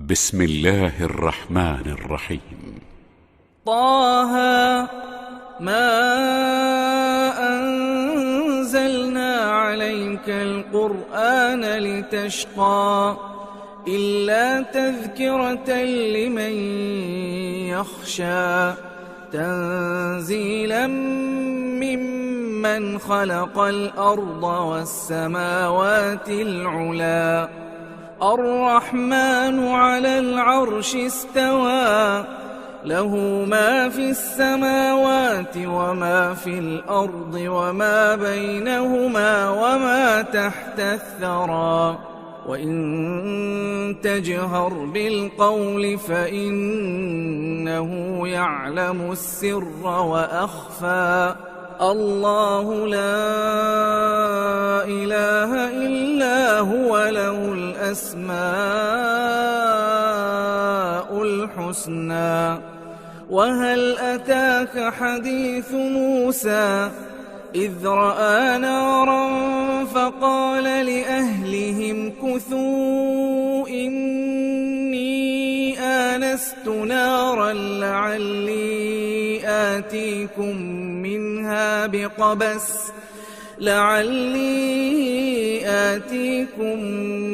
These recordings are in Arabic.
بسم الله الرحمن الرحيم. طه ما أنزلنا عليك القرآن لتشقى إلا تذكرة لمن يخشى تنزيلا ممن خلق الأرض والسماوات العلا الرحمن على العرش استوى له ما في السماوات وما في الأرض وما بينهما وما تحت الثرى وإن تجهر بالقول فإنه يعلم السر وأخفى الله لا إله إلا هو له الأسماء الحسنى وهل أتاك حديث موسى إذ رأى نارا فقال لأهلهم كثوا إني آنست نارا لعلي آتيكم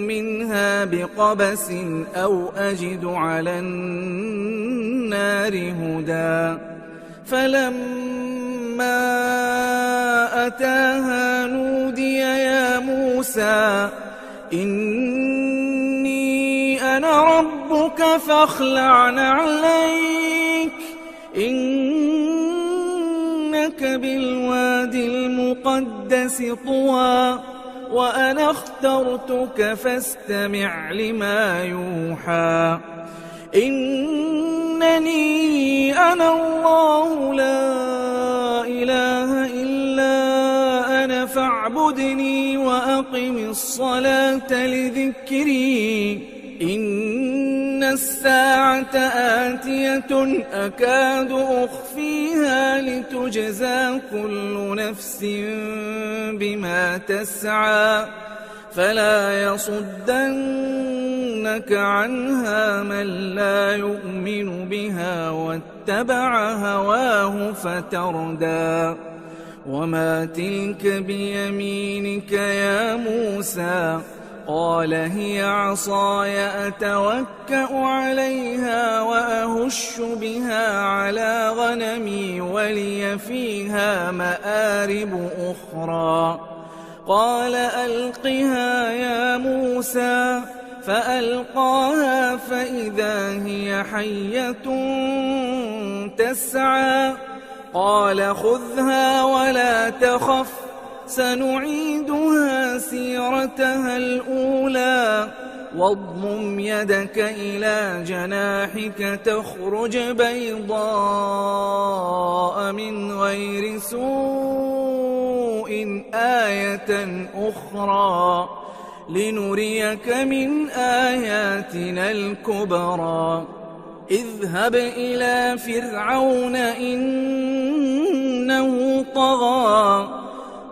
منها بقبس أو أجد على النار هدى فلما أتاها نودي يا موسى إني أنا ربك فاخلع نعليك إنك بالوادي المقدس طوى وأنا اخترتك فاستمع لما يوحى إنني أنا الله لا إله إلا أنا فاعبدني وأقم الصلاة لذكري إن الساعة آتية أكاد أخفيها لتجزى كل نفس بما تسعى فلا يصدنك عنها من لا يؤمن بها واتبع هواه فتردى وما تلك بيمينك يا موسى قال هي عصاي أتوكأ عليها وأهش بها على غنمي ولي فيها مآرب أخرى قال ألقها يا موسى فألقاها فإذا هي حية تسعى قال خذها ولا تخف سنعيدها سيرتها الأولى واضمم يدك إلى جناحك تخرج بيضاء من غير سوء آية أخرى لنريك من آياتنا الكبرى اذهب إلى فرعون إنه طغى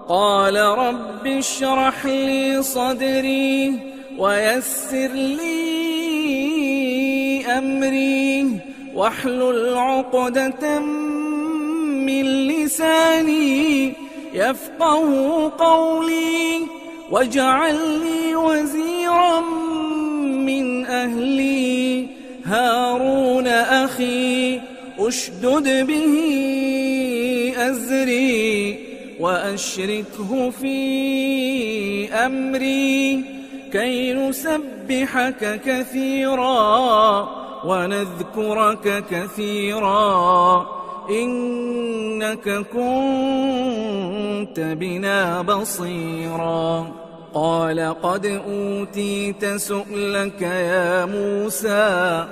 قال رب اشرح لي صدري ويسر لي أمري واحلل عقدة من لساني يفقه قولي واجعل لي وزيرا من أهلي هارون أخي أشدد به أزري وأشركه في أمري كي نسبحك كثيرا ونذكرك كثيرا إنك كنت بنا بصيرا قال قد أوتيت سؤلك يا موسى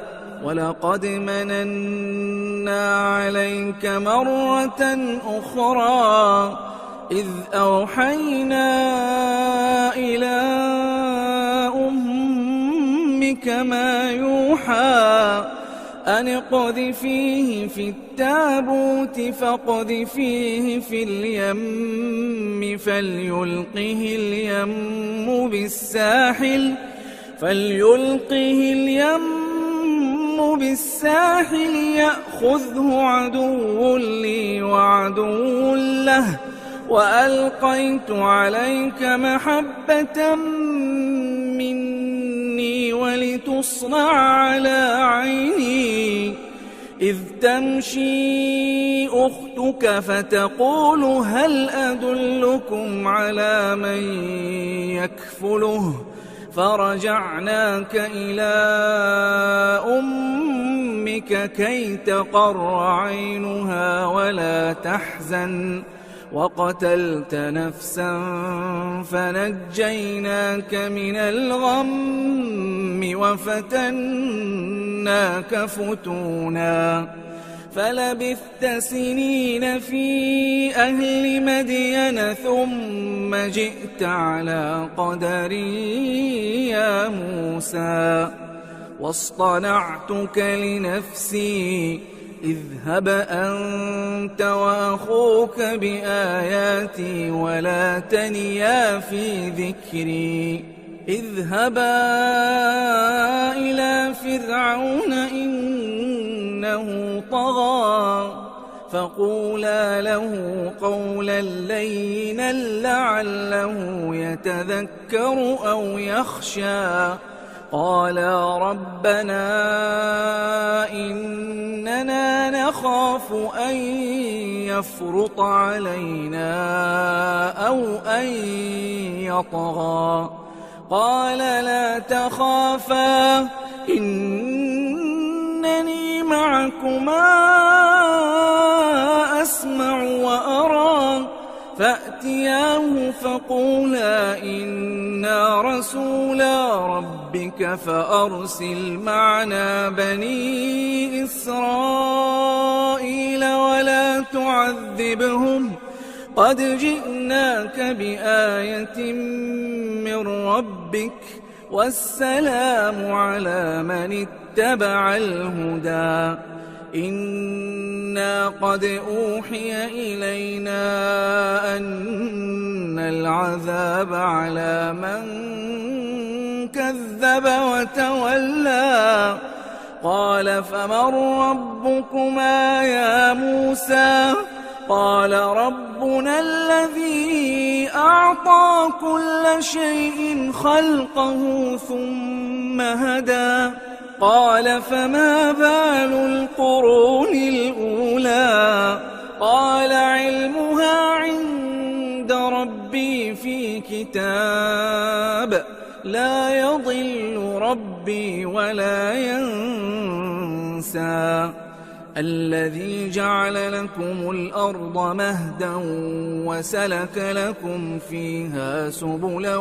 ولقد مننا عليك مرة أخرى إذ أوحينا إلى أمك ما يوحى أن اقذفيه في التابوت فاقذفيه في اليم فليلقه اليم بالساحل يأخذه عدو لي وعدو له وألقيت عليك محبة مني ولتصنع على عيني إذ تمشي أختك فتقول هل أدلكم على من يكفله فرجعناك إلى أمك كي تقر عينها ولا تحزن وقتلت نفسا فنجيناك من الغم وفتناك فتونا فلبثت سنين في أهل مدين ثم جئت على قدري يا موسى واصطنعتك لنفسي اذهب أنت وأخوك بآياتي ولا تنيا في ذكري اذهبا إلى فرعون إنه طغى فقولا له قولا لينا لعله يتذكر أو يخشى قالا ربنا إننا نخاف أن يفرط علينا أو أن يطغى قال لا تخافا إنني معكما أسمع وأرى فأتياه فقولا إنا رسولا ربك فأرسل معنا بني إسرائيل ولا تعذبهم قد جئناك بآية من ربك والسلام على من اتبع الهدى إنا قد أوحي إلينا أن العذاب على من كذب وتولى قال فمن ربكما يا موسى قال ربنا الذي أعطى كل شيء خلقه ثم هدى قال فما بال القرون الأولى قال علمها عند ربي في كتاب لا يضل ربي ولا ينسى الذي جعل لكم الأرض مهدا وسلك لكم فيها سبلا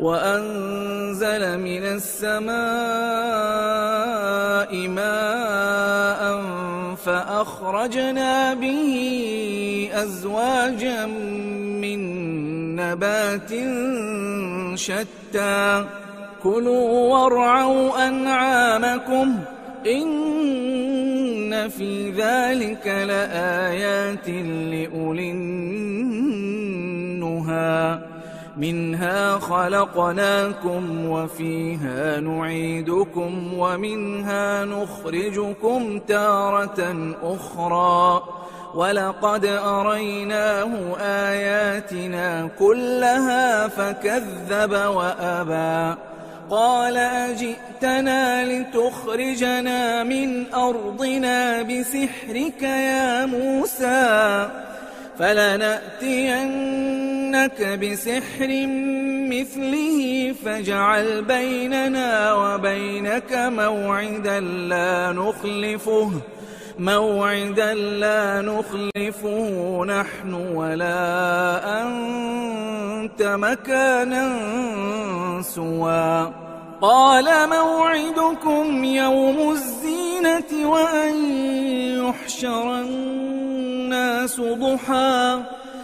وأنزل من السماء ماء فأخرجنا به أزواجا من نبات شتى كلوا وارعوا أنعامكم إن في ذلك لآيات لأولي النهى منها خلقناكم وفيها نعيدكم ومنها نخرجكم تارة أخرى ولقد أريناه آياتنا كلها فكذب وأبى قال أجئتنا لتخرجنا من أرضنا بسحرك يا موسى فلنأتينك بسحر مثله فاجعل بيننا وبينك موعدا لا نخلفه نحن ولا أنت مكانا سوى قال موعدكم يوم الزينة وأن يحشر الناس ضحى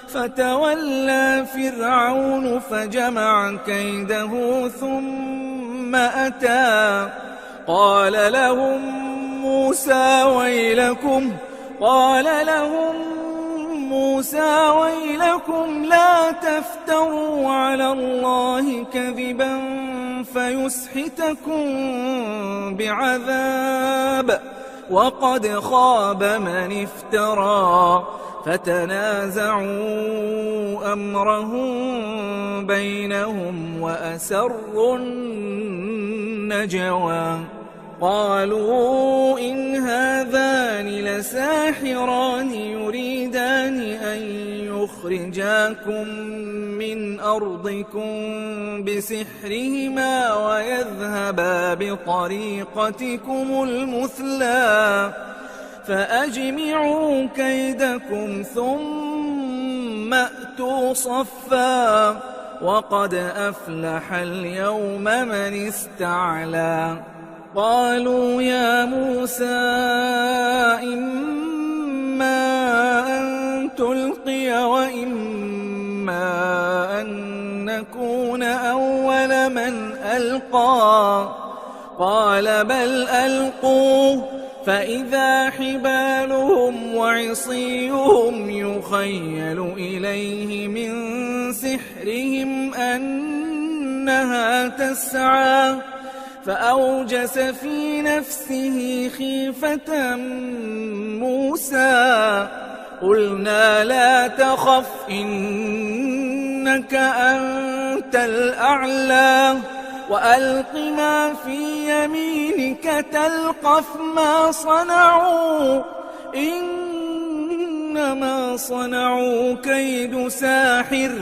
فتولى فرعون فجمع كيده ثم أتى قال لهم موسى موسى ويلكم لا تفتروا على الله كذبا فيسحتكم بعذاب وقد خاب من افترى فتنازعوا أمرهم بينهم وأسروا النجوى قالوا إن هذان لساحران يريدان أن يخرجاكم من أرضكم بسحرهما ويذهبا بطريقتكم المثلى فأجمعوا كيدكم ثم أتوا صفا وقد أفلح اليوم من استعلى قالوا يا موسى إما أن تلقي وإما أن نكون أول من ألقى قال بل ألقوا فإذا حبالهم وعصيهم يخيل إليه من سحرهم أنها تسعى فأوجس في نفسه خيفة موسى قلنا لا تخف إنك أنت الأعلى وألق ما في يمينك تلقف ما صنعوا إنما صنعوا كيد ساحر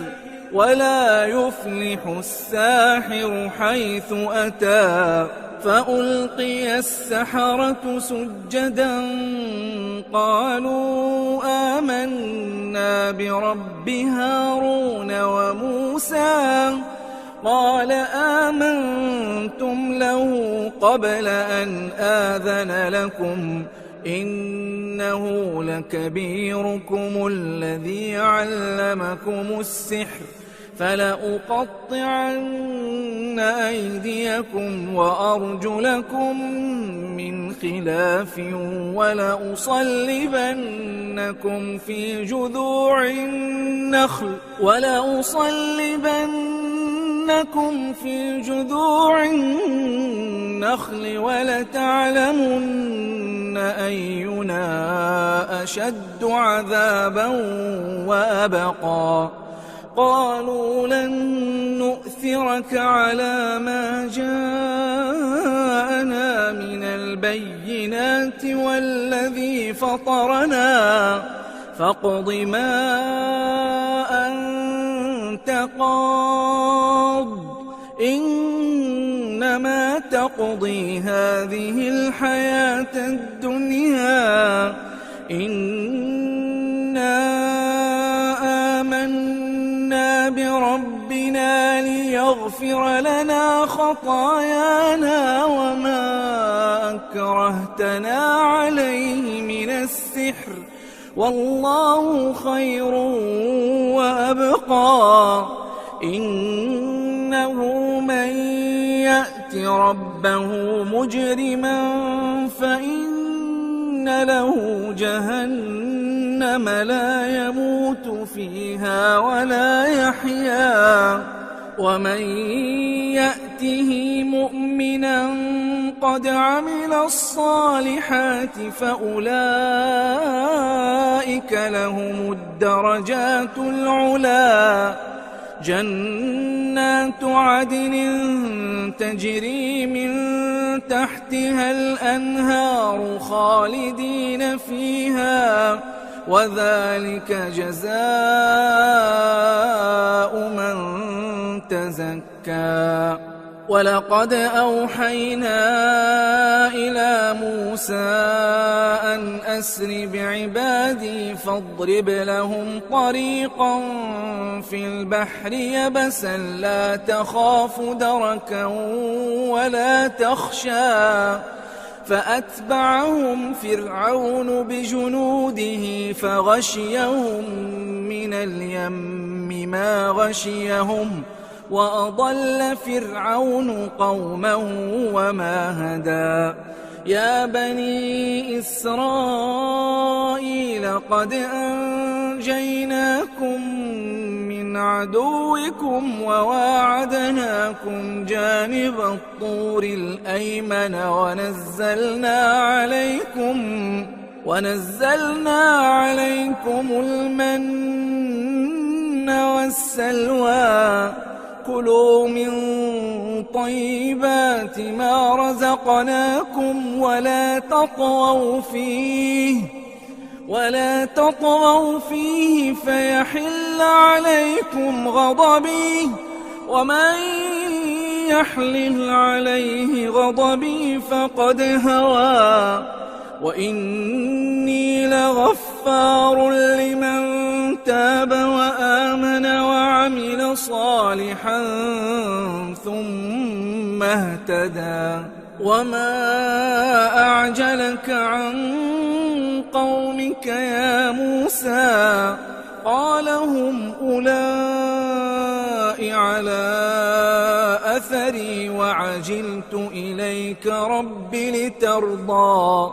ولا يفلح الساحر حيث أتى فألقي السحرة سجدا قالوا آمنا برب هارون وموسى قال آمنتم له قبل أن آذن لكم إنه لكبيركم الذي علمكم السحر فلأقطعن أيديكم وأرجلكم من خلاف ولأصلبنكم في جذوع النخل ولتعلمن أينا أشد عذابا وأبقى قالوا لن نؤثرك على ما جاءنا من البينات والذي فطرنا فاقض ما أنت قاض إنما تقضي هذه الحياة الدنيا إنا آمنا بربنا ليغفر لنا خطايانا وما أكرهتنا عليه من السحر والله خير وأبقى إنه من يأت ربه مجرما فإن له جهنم لا يموت فيها ولا يحيا ومن يأته مؤمنا قد عمل الصالحات فأولئك لهم الدرجات العلى جنات عدن تجري من تحتها الأنهار خالدين فيها وذلك جزاء من تزكى ولقد أوحينا إلى موسى أن أسر بعبادي فاضرب لهم طريقا في البحر يبسا لا تخاف دركا ولا تخشى فأتبعهم فرعون بجنوده فغشيهم من اليم ما غشيهم وأضل فرعون قومه وما هدى يا بني إسرائيل قد نجيناكم من عدوكم وواعدناكم جانب الطور الأيمن ونزلنا عليكم المن والسلوى كلوا من طيبات ما رزقناكم ولا تطغوا فيه فيحل عليكم غضبي ومن يحلل عليه غضبي فقد هوى وإني لغفار لمن تاب وآمن وعمل صالحا ثم اهتدى وما أعجلك عن قومك يا موسى قال هم أولئك على أثري وعجلت إليك رب لترضى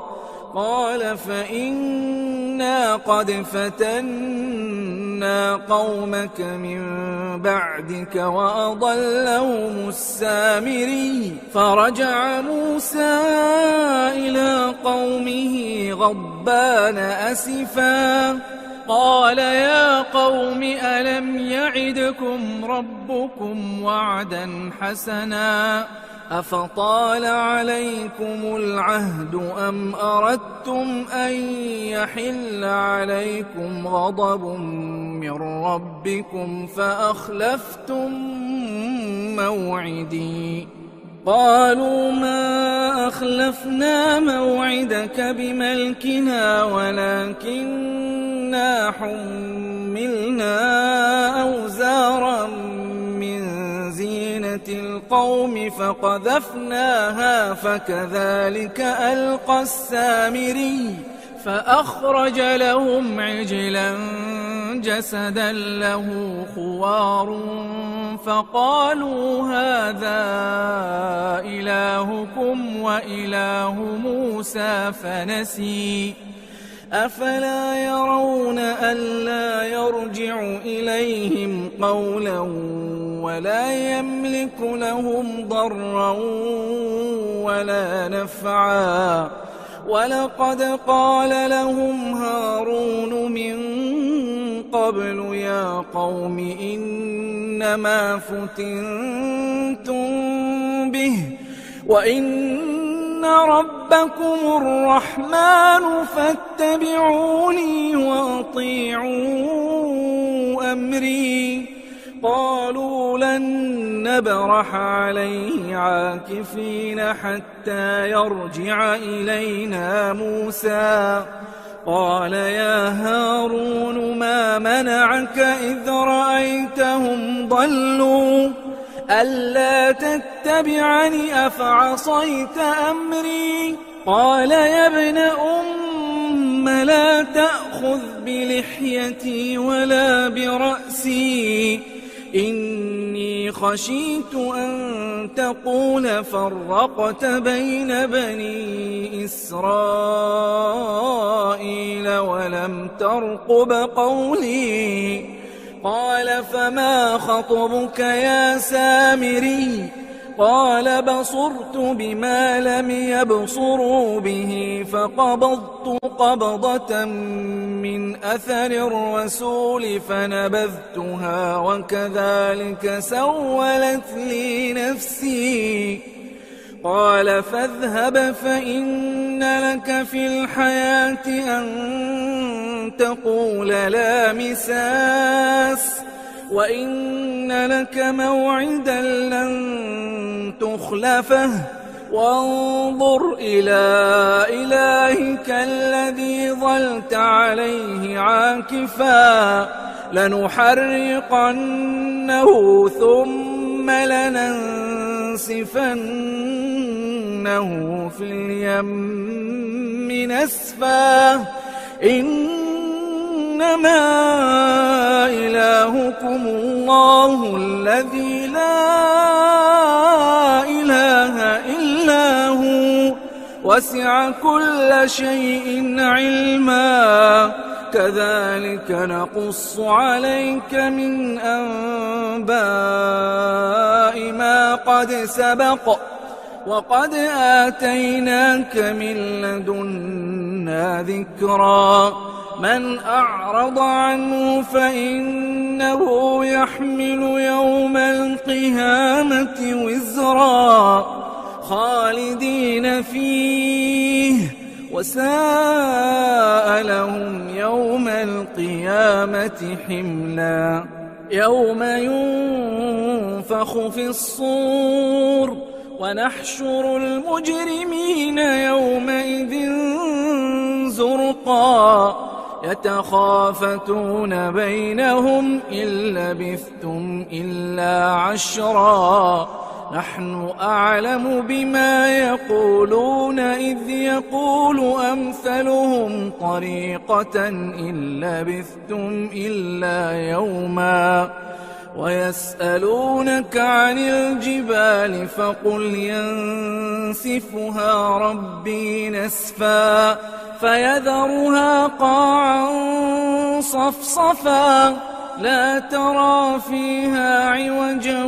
قال فإنا قد فتنا قومك من بعدك وأضلهم السامري فرجع موسى إلى قومه غضبان أسفا قال يا قوم ألم يعدكم ربكم وعدا حسنا أفطال عليكم العهد أم أردتم أن يحل عليكم غضب من ربكم فأخلفتم موعدي قالوا ما أخلفنا موعدك بملكنا ولكننا حملنا أوزارا من زينة القوم فقذفناها فكذلك ألقى السامري فأخرج لهم عجلا جسدا له خوار فقالوا هذا إلهكم وإله موسى فنسي أفلا يرون ألا يرجع إليهم قولا ولا يملك لهم ضرا ولا نفعا ولقد قال لهم هارون من قبل يا قوم إنما فتنتم به وإن ربكم الرحمن فاتبعوني وأطيعوا أمري قالوا لن نبرح عليه عاكفين حتى يرجع إلينا موسى قال يا هارون ما منعك إذ رأيتهم ضلوا ألا تتبعني أفعصيت أمري قال يا ابن أم لا تأخذ بلحيتي ولا برأسي إني خشيت أن تقول فرقت بين بني إسرائيل ولم ترقب قولي قال فما خطبك يا سامري قال بصرت بما لم يبصروا به فقبضت قبضة من أثر الرسول فنبذتها وكذلك سولت لي نفسي قال فاذهب فإن لك في الحياة أن تقول لا مساس وإن لك موعدا لن تخلفه وانظر إلى إلهك الذي ظلت عليه عاكفا لنحرقنه ثم لننسفنه في اليم نسفا إنما إلهكم الله الذي لا إله إلا هو وسع كل شيء علما كذلك نقص عليك من أنباء ما قد سبق وقد آتيناك من لدنا ذكرا من أعرض عنه فإنه يحمل يوم القيامة وزرا خالدين فيه وساء لهم يوم القيامة حملا يوم ينفخ في الصور ونحشر المجرمين يومئذ زرقا يتخافتون بينهم إن لبثتم إلا عشرا نحن أعلم بما يقولون إذ يقول أمثلهم طريقة إن لبثتم إلا يوما ويسألونك عن الجبال فقل ينسفها ربي نسفا فيذرها قاعا صفصفا لا ترى فيها عوجا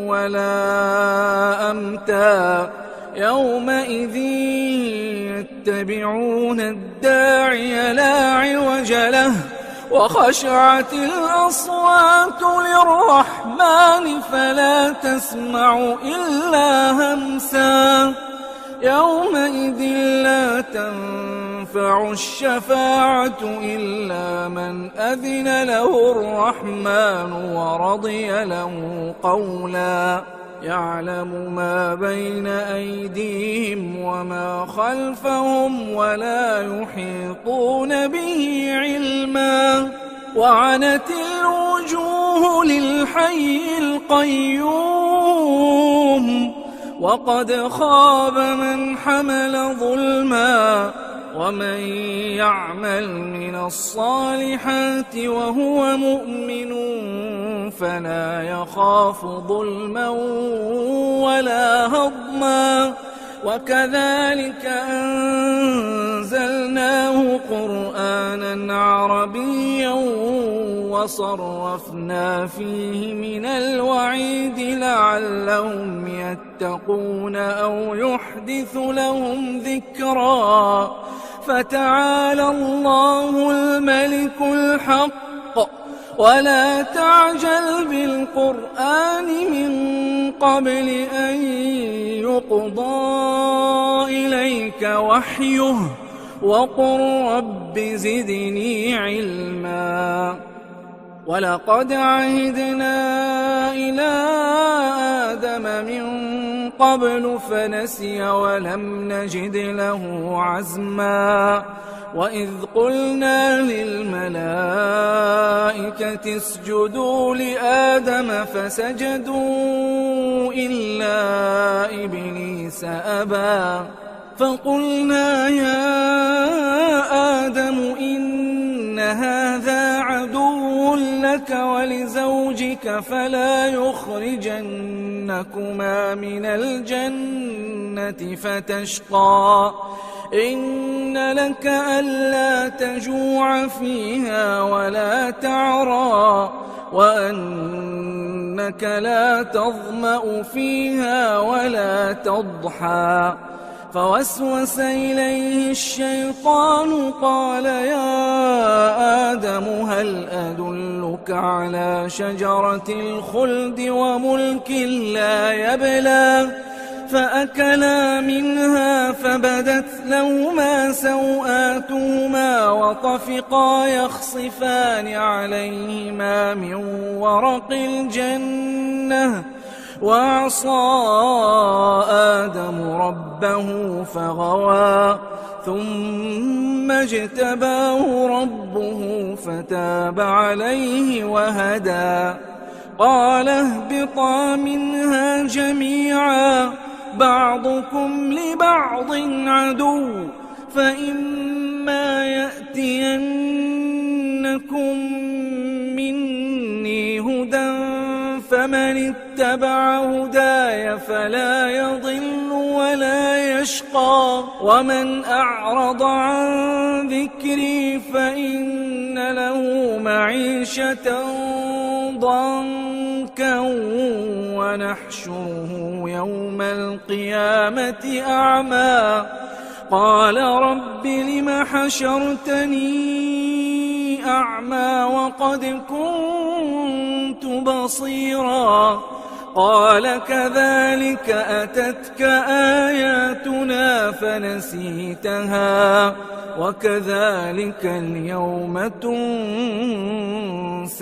ولا أمتا يومئذ يتبعون الداعي لا عوج له وخشعت الأصوات للرحمن فلا تسمع إلا همسا يومئذ لا تنفع الشفاعة إلا من أذن له الرحمن ورضي له قولا يعلم ما بين أيديهم وما خلفهم ولا يحيطون به علما وعنت الوجوه للحي القيوم وقد خاب من حمل ظلما ومن يعمل من الصالحات وهو مؤمن فلا يخاف ظلما ولا هضما وكذلك أنزلناه قرآنا عربيا وصرفنا فيه من الوعيد لعلهم يتقون أو يحدث لهم ذكرا فتعالى الله الملك الحق ولا تعجل بالقرآن من قبل أن يقضى إليك وحيه وقل رب زدني علما ولقد عهدنا إلى آدم من قبل فنسي ولم نجد له عزما وإذ قلنا للملائكة اسجدوا لآدم فسجدوا إلا إبليس أبى فقلنا يا آدم إن هذا عدو لك ولزوجك فلا يخرجنكما من الجنة فتشقى إن لك ألا تجوع فيها ولا تعرى وأنك لا تظمأ فيها ولا تضحى فوسوس إليه الشيطان قال يا آدم هل أدلك على شجرة الخلد وملك لا يبلى فأكلا منها فبدت لهما سوآتهما وطفقا يخصفان عليهما من ورق الجنة وعصى آدم ربه فغوى ثم اجتباه ربه فتاب عليه وهدى قال اهبطا منها جميعا بعضكم لبعض عدو فإما يأتينكم مني هدى فمن من اتبع هداي فلا يضل ولا يشقى ومن أعرض عن ذكري فإن له معيشة ضنكا ونحشره يوم القيامة أعمى قال رب لم حشرتني أعمى وقد كنت بصيرا قال كذلك أتتك آياتنا فنسيتها وكذلك اليوم تنسى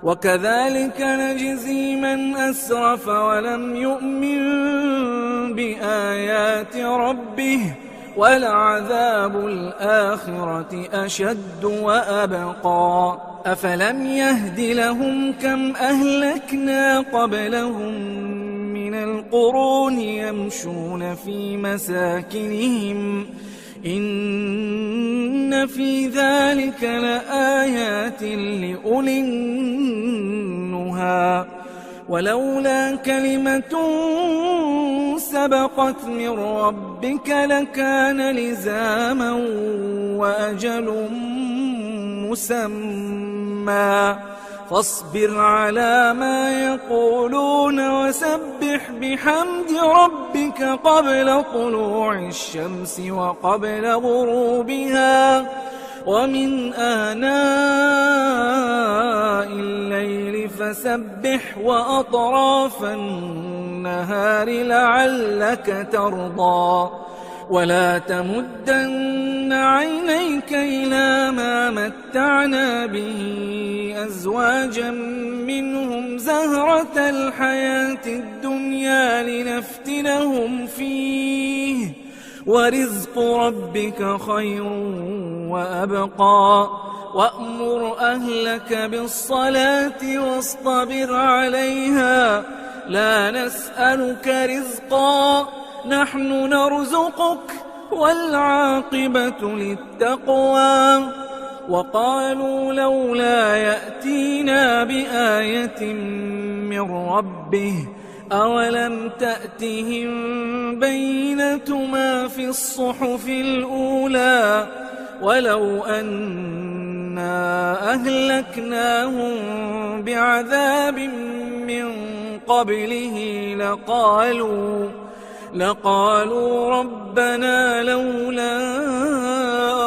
وكذلك نجزي من أسرف ولم يؤمن بآيات ربه ولعذاب الآخرة أشد وأبقى أفلم يهد لهم كم أهلكنا قبلهم من القرون يمشون في مساكنهم إن في ذلك لآيات لأولي النهى ولولا كلمة سبقت من ربك لكان لزاما وأجل مسمى فاصبر على ما يقولون وسبح بحمد ربك قبل طلوع الشمس وقبل غروبها ومن آناء الليل فسبح وأطراف النهار لعلك ترضى ولا تمدن عينيك إلى ما متعنا به أزواجا منهم زهرة الحياة الدنيا لنفتنهم فيه ورزق ربك خير وأبقى وأمر أهلك بالصلاة واصطبر عليها لا نسألك رزقا نحن نرزقك والعاقبة للتقوى وقالوا لولا يأتينا بآية من ربه أولم تأتهم بينة ما في الصحف الأولى ولو أنا أهلكناهم بعذاب من قبله لقالوا ربنا لولا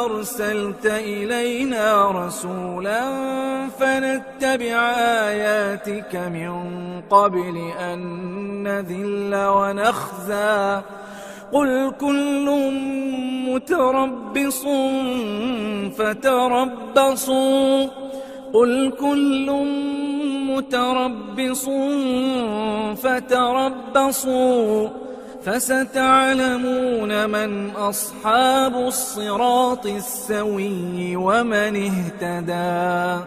أرسلت إلينا رسولا فنتبع آياتك من قبل أن نذل ونخزى قل كل متربص فتربصوا فستعلمون من أصحاب الصراط السوي ومن اهتدى.